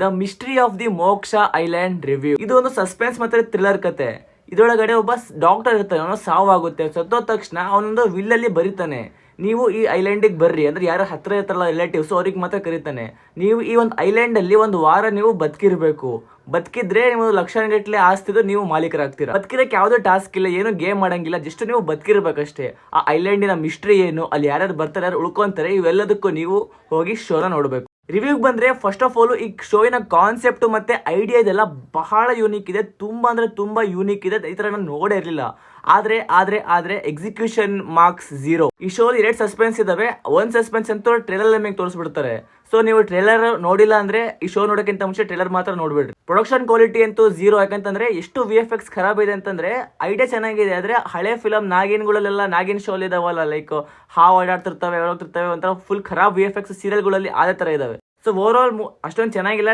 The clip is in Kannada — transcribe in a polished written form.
ದ ಮಿಸ್ಟ್ರಿ ಆಫ್ ದಿ ಮೋಕ್ಷ ಐಲ್ಯಾಂಡ್ ರಿವ್ಯೂ. ಇದು ಒಂದು ಸಸ್ಪೆನ್ಸ್ ಮತ್ತೆ ಥ್ರಿಲ್ಲರ್ ಕತೆ. ಇದರೊಳಗಡೆ ಒಬ್ಬ ಡಾಕ್ಟರ್ ಇರ್ತಾನೆ, ಅವನು ಸಾವಾಗುತ್ತೆ. ಸತ್ತೋದ ತಕ್ಷಣ ಅವನೊಂದು ವಿಲ್ಲಲ್ಲಿ ಬರೀತಾನೆ, ನೀವು ಈ ಐಲ್ಯಾಂಡಿಗೆ ಬರ್ರಿ ಅಂದ್ರೆ ಯಾರು ಹತ್ರ ಇರ್ತಾರಲ್ಲ ರಿಲೇಟಿವ್ಸ್ ಅವ್ರಿಗೆ ಮಾತ್ರ ಕರೀತಾನೆ. ನೀವು ಈ ಒಂದು ಐಲ್ಯಾಂಡ್ ಅಲ್ಲಿ ಒಂದು ವಾರ ನೀವು ಬದುಕಿರ್ಬೇಕು. ಬದುಕಿದ್ರೆ ನೀವು ಲಕ್ಷಾನುಗಟ್ಟಲೆ ಆಸ್ತಿದು ನೀವು ಮಾಲೀಕರಾಗ್ತೀರಾ. ಬದುಕಿರಕ್ಕೆ ಯಾವುದೇ ಟಾಸ್ಕ್ ಇಲ್ಲ, ಏನು ಗೇಮ್ ಮಾಡಂಗಿಲ್ಲ, ಜಸ್ಟ್ ನೀವು ಬದುಕಿರ್ಬೇಕಷ್ಟೇ. ಆ ಐಲ್ಯಾಂಡಿನ ಮಿಸ್ಟ್ರಿ ಏನು, ಅಲ್ಲಿ ಯಾರ್ಯಾರು ಬರ್ತಾರೆ, ಯಾರು ಉಳ್ಕೊಂತಾರೆ, ಇವೆಲ್ಲದಕ್ಕೂ ನೀವು ಹೋಗಿ ಶೋನ ನೋಡ್ಬೇಕು. ರಿವ್ಯೂಗೆ ಬಂದ್ರೆ ಫಸ್ಟ್ ಆಫ್ ಆಲ್ ಈ ಶೋಯಿನ ಕಾನ್ಸೆಪ್ಟ್ ಮತ್ತೆ ಐಡಿಯಾ ಇದೆಲ್ಲ ಬಹಳ ಯೂನಿಕ್ ಇದೆ. ತುಂಬಾ ಅಂದ್ರೆ ತುಂಬಾ ಯೂನಿಕ್ ಇದೆ. ಈ ತರ ನಾನು ನೋಡೇ ಇರಲಿಲ್ಲ. ಆದ್ರೆ ಆದ್ರೆ ಆದ್ರೆ ಎಕ್ಸಿಕ್ಯೂಷನ್ ಮಾರ್ಕ್ಸ್ 0. ಈ ಶೋ 2 ಸಸ್ಪೆನ್ಸ್ ಇದಾವೆ. ಒಂದು ಸಸ್ಪೆನ್ಸ್ ಅಂತೂ ಟ್ರೇಲರ್ ನಿಮಗೆ ತೋರಿಸ್ಬಿಡ್ತಾರೆ. ಸೊ ನೀವು ಟ್ರೇಲರ್ ನೋಡಿಲ್ಲ ಅಂದ್ರೆ ಈ ಶೋ ನೋಡೋಕ್ಕಿಂತ ಮುಂಚೆ ಟ್ರೇಲರ್ ಮಾತ್ರ ನೋಡ್ಬಿಡ್ರಿ. ಪ್ರೊಡಕ್ಷನ್ ಕ್ವಾಲಿಟಿ ಅಂತೂ 0. ಯಾಕಂತಂದ್ರೆ ಎಷ್ಟು VFX ಖರಾಬ್ ಇದೆ ಅಂತಂದ್ರೆ ಐಡಿಯಾ ಚೆನ್ನಾಗಿದೆ, ಆದ್ರೆ ಹಳೆ ಫಿಲಮ್ ನಾಗಿನ್ಗಳಲ್ಲೆಲ್ಲ ನಾಗಿನ್ ಶೋ ಇದಾವಲ್ಲ, ಲೈಕ್ ಹಾವು ಓಡಾಡ್ತಿರ್ತವೆ, ಒಂಥರ ಫುಲ್ ಖರಾಬ್ VFX ಸೀರಿಯಲ್ಗಳಲ್ಲಿ ಅದೇ ತರ ಇದಾವೆ. ಸೊ ಓವರ್ ಆಲ್ ಅಷ್ಟೊಂದು ಚೆನ್ನಾಗಿಲ್ಲ.